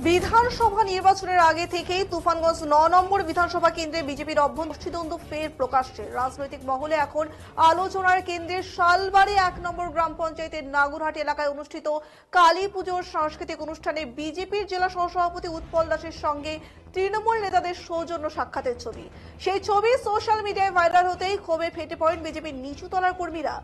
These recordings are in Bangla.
বিধানসভা নির্বাচনের আগে থেকেই তুফানগঞ্জ ৯ নম্বর বিধানসভা কেন্দ্রে বিজেপির অভ্যন্তরীণ ফের প্রকাশ্যে। রাজনৈতিক মহলে এখন আলোচনার কেন্দ্রে শালবাড়ি ১ নম্বর গ্রাম পঞ্চায়েতের নাগুরহাট এলাকায় অনুষ্ঠিত কালী পুজোর সাংস্কৃতিক অনুষ্ঠানে বিজেপির জেলা সহসভাপতি উৎপল দাসের সঙ্গে তৃণমূল নেতাদের সৌজন্য সাক্ষাতের ছবি। সেই ছবি সোশ্যাল মিডিয়ায় ভাইরাল হতেই ক্ষোভে ফেটে পড়েন বিজেপির নিচুতলার কর্মীরা।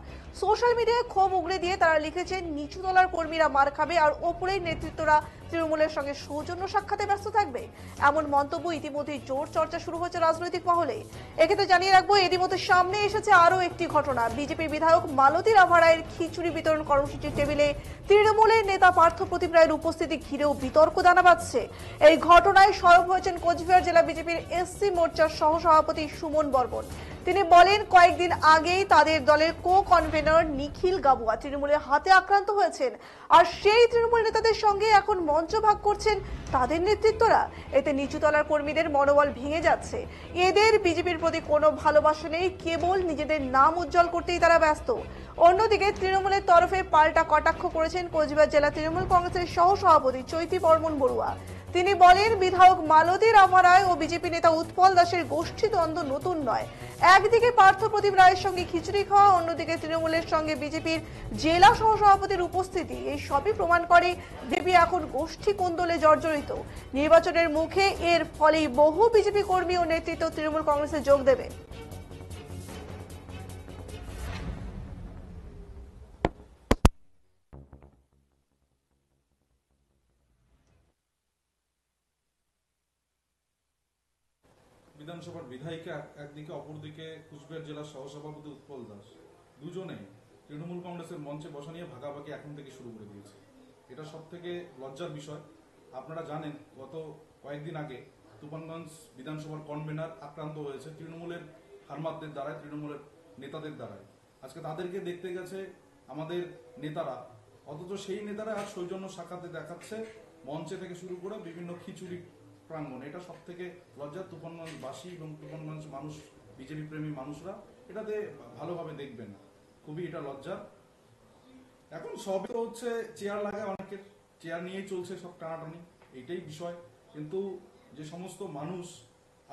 সোশ্যাল মিডিয়ায় ক্ষোভ উগড়ে দিয়ে তারা লিখেছেন, নিচুতলার কর্মীরা মার খাবে আর ওপরের নেতৃত্বরা তৃণমূলের সঙ্গে সৌজন্য সাক্ষাতে ব্যস্ত থাকবে। এমন মন্তব্য ইতিমধ্যেই জোর চর্চা শুরু হয়েছে রাজনৈতিক মহলে। এক্ষেত্রে জানিয়ে রাখবো, ইতিমধ্যে সামনে এসেছে আরও একটি ঘটনা। বিজেপির বিধায়ক মালতী রাভা রায়ের খিচুড়ি বিতরণ কর্মসূচির টেবিলে তৃণমূলের নেতা পার্থ প্রতিম রায়ের উপস্থিতি ঘিরেও বিতর্ক দানা বাঁধছে। এই ঘটনায় সরব হয়েছেন কোচবিহার জেলা বিজেপির এসসি মোর্চার সহসভাপতি সুমন বর্মন। তিনি বলেন, কয়েকদিন আগেই তাদের দলের কো কনভেনর নিখিল গাবুয়া তৃণমূলের হাতে আক্রান্ত হয়েছেন, আর সেই তৃণমূল নেতাদের সঙ্গে এখন মঞ্চ ভাগ করছেন তাদের নেতৃত্বরা। এতে নিচুতলার কর্মীদের মনোবল ভেঙে যাচ্ছে। এদের বিজেপির প্রতি কোনো ভালোবাসা নেই, কেবল নিজেদের নাম উজ্জ্বল করতেই তারা ব্যস্ত। অন্যদিকে তৃণমূলের তরফে পাল্টা কটাক্ষ করেছেন কোচবিহার জেলা তৃণমূল কংগ্রেসের সহসভাপতি চৈতি বর্মন বড়ুয়া। তিনি বলেন, বিধায়ক মালতী রাভা রায় ও বিজেপি নেতা উৎপল দাসের গোষ্ঠীদ্বন্দ্ব নতুন নয়। একদিকে পার্থ প্রতিম রায়ের সঙ্গে খিচুড়ি খাওয়া, অন্যদিকে তৃণমূলের সঙ্গে বিজেপির জেলা সহসভাপতির উপস্থিতি, এই সবই প্রমাণ করে বিজেপি এখন গোষ্ঠী কোন্দলে জর্জরিত। নির্বাচনের মুখে এর ফলেই বহু বিজেপি কর্মী ও নেতৃত্ব তৃণমূল কংগ্রেসে যোগ দেবে। বিধানসভার বিধায়িকা একদিকে, অপরদিকে কুচবিহার জেলার সহসভাপতি উৎপল দাস, দুজনে তৃণমূল কংগ্রেসের মঞ্চে বসা নিয়ে ভাগাভাগি এখন থেকে শুরু করে দিয়েছে। এটা সব থেকে লজ্জার বিষয়। আপনারা জানেন, গত কয়েকদিন আগে তুফানগঞ্জ বিধানসভার কনভেনার আক্রান্ত হয়েছে তৃণমূলের হারমাতদের দ্বারায়, তৃণমূলের নেতাদের দ্বারায়। আজকে তাদেরকে দেখতে গেছে আমাদের নেতারা, অথচ সেই নেতারা আজ সৌজন্য সাক্ষাতে দেখাচ্ছে মঞ্চে থেকে শুরু করে বিভিন্ন খিচুড়ি প্রাঙ্গণ। এটা সব থেকে লজ্জা। তুফানগঞ্জবাসী এবং তুফানগঞ্জ মানুষ, বিজেপি প্রেমী মানুষরা এটাতে ভালোভাবে দেখবেন। খুবই এটা লজ্জার। এখন সবই তো হচ্ছে চেয়ার লাগায়, অনেকের চেয়ার নিয়েই চলছে সব টানাটানি, এইটাই বিষয়। কিন্তু যে সমস্ত মানুষ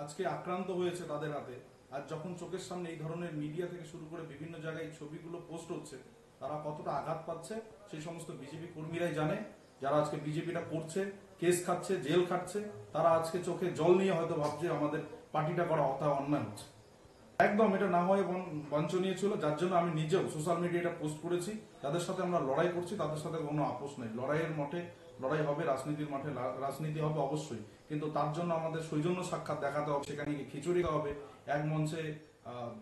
আজকে আক্রান্ত হয়েছে তাদের হাতে, আর যখন চোখের সামনে এই ধরনের মিডিয়া থেকে শুরু করে বিভিন্ন জায়গায় ছবিগুলো পোস্ট হচ্ছে, তারা কতটা আঘাত পাচ্ছে সেই সমস্ত বিজেপি কর্মীরাই জানে। যারা আজকে বিজেপিটা করছে, কেস খাচ্ছে, জেল খাচ্ছে, তারা আজকে চোখে জল নিয়ে হয়তো ভাবছে আমাদের পার্টিটা করা অন্যায় হচ্ছে। একদম এটা না হয়ে বাঞ্ছনীয় ছিল, যার জন্য আমি নিজেও সোশ্যাল মিডিয়াটা পোস্ট করেছি। যাদের সাথে আমরা লড়াই করছি তাদের সাথে কোনো আপোষ নেই। লড়াইয়ের মাঠে লড়াই হবে, রাজনীতির মাঠে রাজনীতি হবে অবশ্যই, কিন্তু তার জন্য আমাদের সৌজন্য সাক্ষাৎ দেখাতে হবে। সেখানে গিয়ে খিচুড়ি হবে, এক মঞ্চে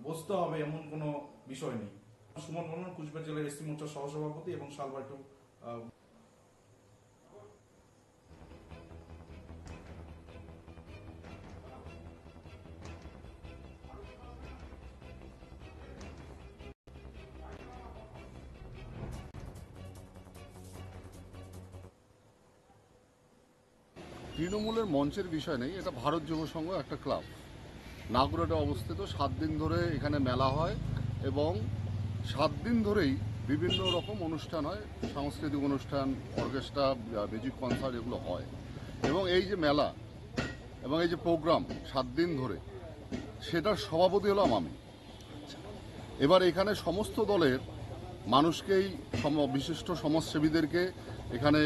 বসতে হবে, এমন কোনো বিষয় নেই। সুমন বর্মন, কুচবিহার জেলার এসসি মোর্চার সহসভাপতি এবং শালবাড়ি তৃণমূলের মঞ্চের বিষয় নেই, এটা ভারত যুব সংঘ একটা ক্লাব, নাগুরহাটে অবস্থিত। 7 দিন ধরে এখানে মেলা হয় এবং 7 দিন ধরেই বিভিন্ন রকম অনুষ্ঠান হয়, সাংস্কৃতিক অনুষ্ঠান, অর্কেস্ট্রা, মিউজিক কনসার্ট, এগুলো হয়। এবং এই যে মেলা এবং এই যে প্রোগ্রাম 7 দিন ধরে, সেটার সভাপতি হলাম আমি। এবার এখানে সমস্ত দলের মানুষকেই, বিশিষ্ট সমাজসেবীদেরকে এখানে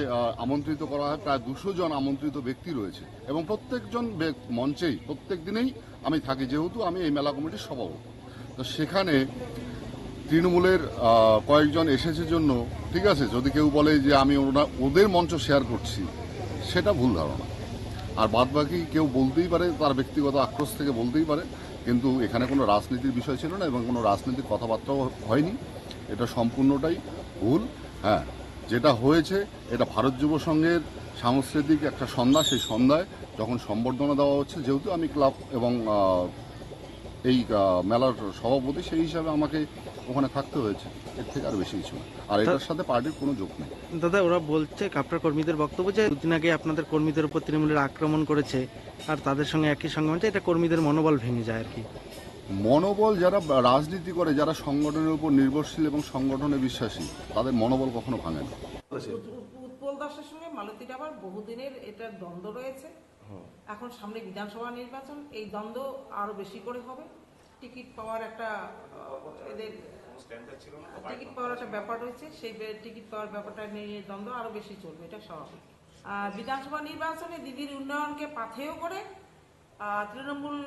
আমন্ত্রিত করা হয়। প্রায় 200 জন আমন্ত্রিত ব্যক্তি রয়েছে এবং প্রত্যেকজন মঞ্চেই প্রত্যেক দিনেই আমি থাকি, যেহেতু আমি এই মেলা কমিটির সভাপতি। তো সেখানে তৃণমূলের কয়েকজন এসেছে জন্য, ঠিক আছে, যদি কেউ বলে যে আমি ওদের মঞ্চ শেয়ার করছি, সেটা ভুল ধারণা। আর বাদবাকি কেউ বলতেই পারে, তার ব্যক্তিগত আক্রোশ থেকে বলতেই পারে, কিন্তু এখানে কোনো রাজনীতির বিষয় ছিল না এবং কোনো রাজনীতির কথাবার্তাও হয়নি। এটা সম্পূর্ণটাই ভুল। হ্যাঁ, যেটা হয়েছে এটা ভারত যুব সংঘের সাংস্কৃতিক একটা সন্ধ্যা, সেই সন্ধ্যায় যখন সম্বর্ধনা দেওয়া হচ্ছে, যেহেতু আমি ক্লাব এবং এই মেলার সভাপতি, সেই হিসাবে আমাকে ওখানে থাকতে হয়েছে। এর থেকে আর বেশি কিছু না। আর এটার সাথে পার্টির কোনো যোগ নেই। দাদা, ওরা বলছে, আপনার কর্মীদের বক্তব্য, যে দুদিন আগে আপনাদের কর্মীদের উপর তৃণমূলের আক্রমণ করেছে, আর তাদের সঙ্গে একই সঙ্গে হচ্ছে, এটা কর্মীদের মনোবল ভেঙে যায় আর কি। মনোবল, যারা রাজনীতি করে, যারা সংগঠনের উপর নির্ভরশীল এবং সংগঠনে বিশ্বাসী, তাদের মনোবল কখনো ভাঙে না। উৎপল দাসের সঙ্গে মালতীটা আবার বহুদিনের এটার দ্বন্দ্ব রয়েছে। এখন সামনে বিধানসভা নির্বাচন, এই দ্বন্দ্ব আরো বেশি করে হবে। টিকিট পাওয়ার একটা এদের টিকিট পাওয়ার একটা ব্যাপার রয়েছে, সেই টিকিট পাওয়ার ব্যাপারটা নিয়ে দ্বন্দ্ব আরো বেশি চলবে, এটা স্বাভাবিক। বিধানসভা নির্বাচনে দিদির উন্নয়নকে পাথেয় করে তৃণমূল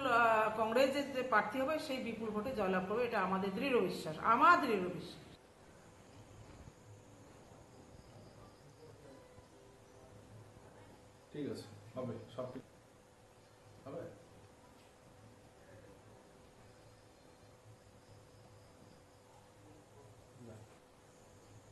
কংগ্রেসের যে প্রার্থী হবে সেই বিপুল ভোটে জয়লাভ করবে, এটা আমাদের দৃঢ় বিশ্বাস, আমার দৃঢ় বিশ্বাস। ঠিক আছে, হবে সব ঠিক।